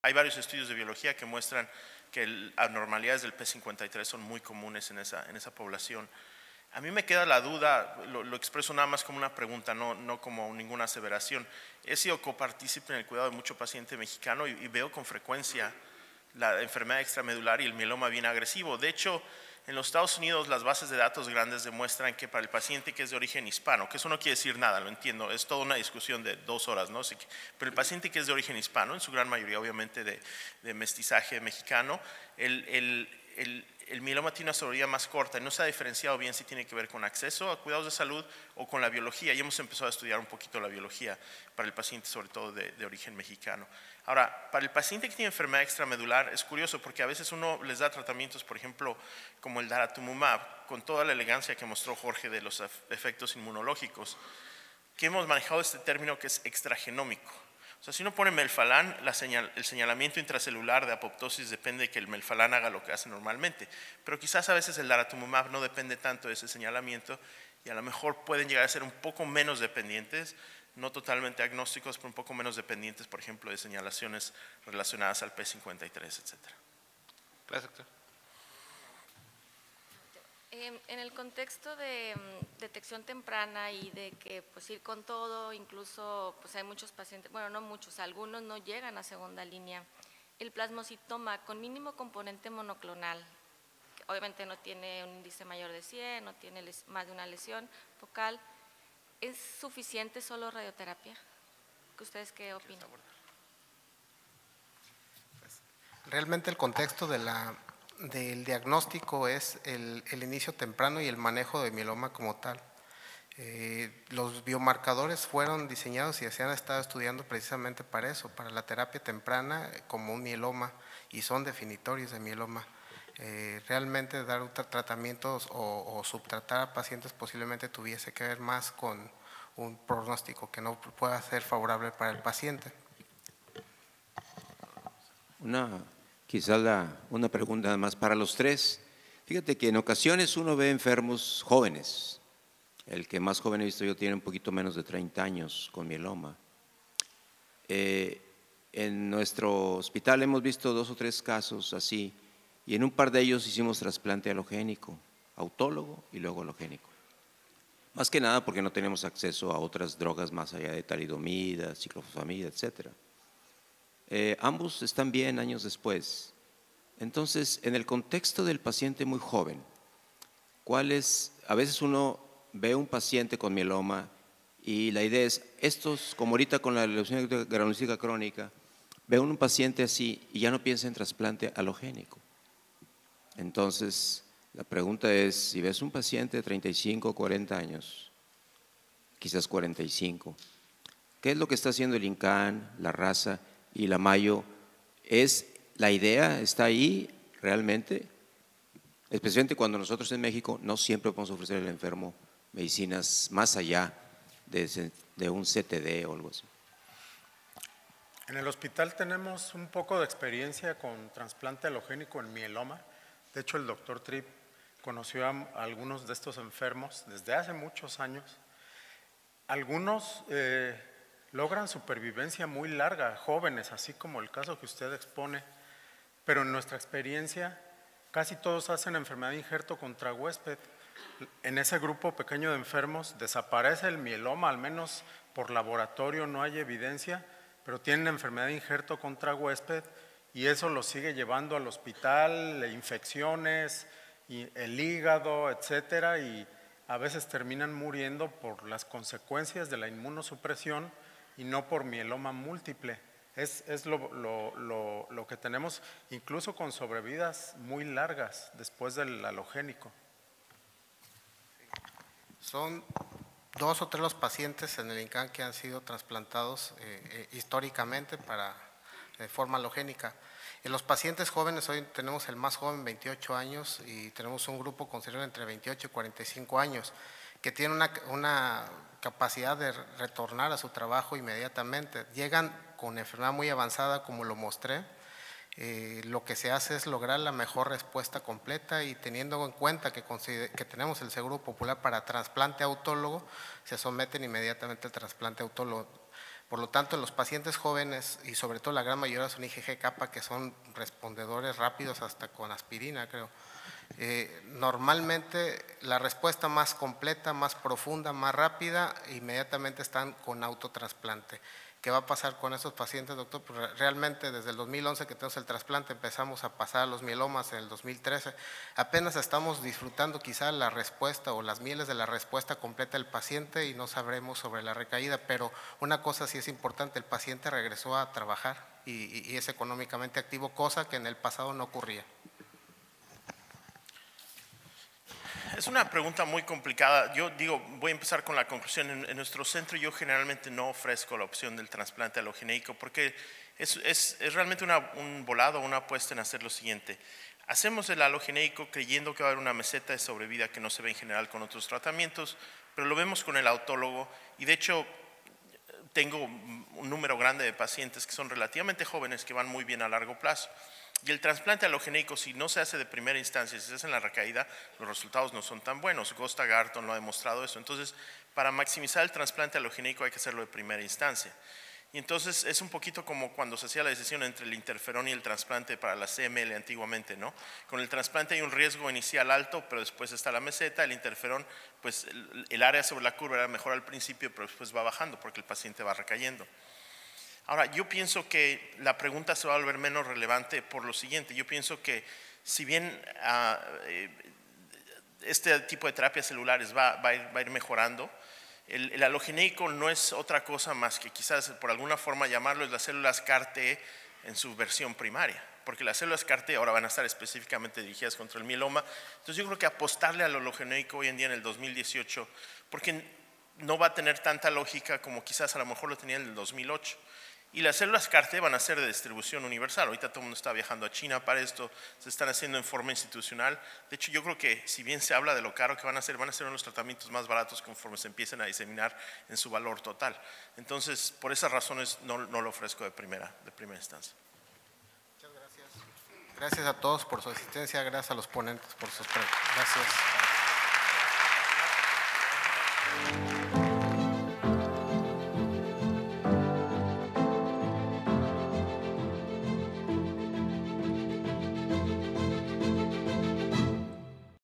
hay varios estudios de biología que muestran que anormalidades del P53 son muy comunes en esa población. A mí me queda la duda, lo expreso nada más como una pregunta, no como ninguna aseveración. He sido copartícipe en el cuidado de mucho paciente mexicano y veo con frecuencia la enfermedad extramedular y el mieloma bien agresivo. De hecho, en los Estados Unidos las bases de datos grandes demuestran que para el paciente que es de origen hispano, que eso no quiere decir nada, lo entiendo, es toda una discusión de 2 horas, ¿no? Pero el paciente que es de origen hispano, en su gran mayoría obviamente de mestizaje mexicano, el mieloma tiene una sobrevida más corta y no se ha diferenciado bien si tiene que ver con acceso a cuidados de salud o con la biología, y hemos empezado a estudiar un poquito la biología para el paciente sobre todo de origen mexicano. Ahora, para el paciente que tiene enfermedad extramedular es curioso porque a veces uno les da tratamientos, por ejemplo, como el daratumumab, con toda la elegancia que mostró Jorge de los efectos inmunológicos, que hemos manejado este término que es extragenómico. O sea, si uno pone melfalán, el señalamiento intracelular de apoptosis depende de que el melfalán haga lo que hace normalmente, pero quizás a veces el daratumumab no depende tanto de ese señalamiento y a lo mejor pueden llegar a ser un poco menos dependientes, no totalmente agnósticos, pero un poco menos dependientes, por ejemplo, de señalaciones relacionadas al P53, etc. Gracias, doctor. En el contexto de detección temprana y de que pues ir con todo, incluso pues hay muchos pacientes, bueno no muchos, algunos no llegan a segunda línea, el plasmocitoma con mínimo componente monoclonal, que obviamente no tiene un índice mayor de 100, no tiene más de una lesión focal, ¿es suficiente solo radioterapia? ¿Ustedes qué opinan? Realmente el contexto del diagnóstico es el inicio temprano y el manejo de mieloma como tal. Los biomarcadores fueron diseñados y se han estado estudiando precisamente para eso, para la terapia temprana como un mieloma, y son definitorios de mieloma. Realmente dar tratamientos o subtratar a pacientes posiblemente tuviese que ver más con un pronóstico que no pueda ser favorable para el paciente. Quizás una pregunta más para los tres. Fíjate que en ocasiones uno ve enfermos jóvenes. El que más joven he visto yo tiene un poquito menos de 30 años con mieloma. En nuestro hospital hemos visto 2 o 3 casos así, y en un par de ellos hicimos trasplante alogénico, autólogo y luego alogénico. Más que nada porque no tenemos acceso a otras drogas más allá de talidomida, ciclofosfamida, etcétera. Ambos están bien años después. Entonces, en el contexto del paciente muy joven, a veces uno ve un paciente con mieloma y la idea es, como ahorita con la leucemia granulocítica crónica, ve un paciente así y ya no piensa en trasplante halogénico. Entonces, la pregunta es, si ves un paciente de 35 o 40 años, quizás 45, ¿qué es lo que está haciendo el INCAN, la raza y la Mayo? La idea está ahí realmente, especialmente cuando nosotros en México no siempre podemos ofrecer al enfermo medicinas más allá de un CTD o algo así. En el hospital tenemos un poco de experiencia con trasplante halogénico en mieloma. De hecho, el doctor Tripp conoció a algunos de estos enfermos desde hace muchos años. Algunos logran supervivencia muy larga, jóvenes, así como el caso que usted expone, pero en nuestra experiencia casi todos hacen enfermedad de injerto contra huésped. En ese grupo pequeño de enfermos desaparece el mieloma, al menos por laboratorio no hay evidencia, pero tienen enfermedad de injerto contra huésped y eso los sigue llevando al hospital, infecciones, y el hígado, etcétera, y a veces terminan muriendo por las consecuencias de la inmunosupresión y no por mieloma múltiple. Es lo que tenemos, incluso con sobrevidas muy largas después del halogénico. Son 2 o 3 los pacientes en el INCAN que han sido trasplantados históricamente de forma halogénica. En los pacientes jóvenes, hoy tenemos el más joven, 28 años, y tenemos un grupo considerable entre 28 y 45 años, que tiene una capacidad de retornar a su trabajo inmediatamente. Llegan con enfermedad muy avanzada, como lo mostré. Lo que se hace es lograr la mejor respuesta completa, y teniendo en cuenta que tenemos el Seguro Popular para trasplante autólogo, se someten inmediatamente al trasplante autólogo. Por lo tanto, en los pacientes jóvenes, y sobre todo la gran mayoría son IgG kappa, que son respondedores rápidos hasta con aspirina, creo. Normalmente la respuesta más completa, más profunda, más rápida, inmediatamente están con autotrasplante. ¿Qué va a pasar con esos pacientes, doctor? Pues realmente desde el 2011 que tenemos el trasplante empezamos a pasar a los mielomas en el 2013. Apenas estamos disfrutando quizá la respuesta o las mieles de la respuesta completa del paciente y no sabremos sobre la recaída, pero una cosa sí es importante, el paciente regresó a trabajar y es económicamente activo, cosa que en el pasado no ocurría. Es una pregunta muy complicada. Yo digo, voy a empezar con la conclusión. En nuestro centro yo generalmente no ofrezco la opción del trasplante alogenéico porque es realmente un volado, una apuesta en hacer lo siguiente. Hacemos el alogenéico creyendo que va a haber una meseta de sobrevida que no se ve en general con otros tratamientos, pero lo vemos con el autólogo y de hecho tengo un número grande de pacientes que son relativamente jóvenes que van muy bien a largo plazo. Y el trasplante alogenéico, si no se hace de primera instancia, si se hace en la recaída, los resultados no son tan buenos. Gosta Garton lo ha demostrado eso. Entonces, para maximizar el trasplante alogenéico hay que hacerlo de primera instancia. Y entonces es un poquito como cuando se hacía la decisión entre el interferón y el trasplante para la CML antiguamente, ¿no? Con el trasplante hay un riesgo inicial alto, pero después está la meseta. El interferón, pues el área sobre la curva era mejor al principio, pero después va bajando porque el paciente va recayendo. Ahora, yo pienso que la pregunta se va a volver menos relevante por lo siguiente. Yo pienso que si bien este tipo de terapias celulares va a ir mejorando, el alogenéico no es otra cosa más que quizás por alguna forma llamarlo es las células CAR-T en su versión primaria, porque las células CAR-T ahora van a estar específicamente dirigidas contra el mieloma. Entonces yo creo que apostarle al alogenéico hoy en día en el 2018, porque no va a tener tanta lógica como quizás a lo mejor lo tenía en el 2008. Y las células CAR-T van a ser de distribución universal. Ahorita todo el mundo está viajando a China para esto, se están haciendo en forma institucional. De hecho, yo creo que si bien se habla de lo caro que van a ser unos tratamientos más baratos conforme se empiecen a diseminar en su valor total. Entonces, por esas razones no lo ofrezco de primera instancia. Muchas gracias. Gracias a todos por su asistencia, gracias a los ponentes por sus preguntas. Gracias.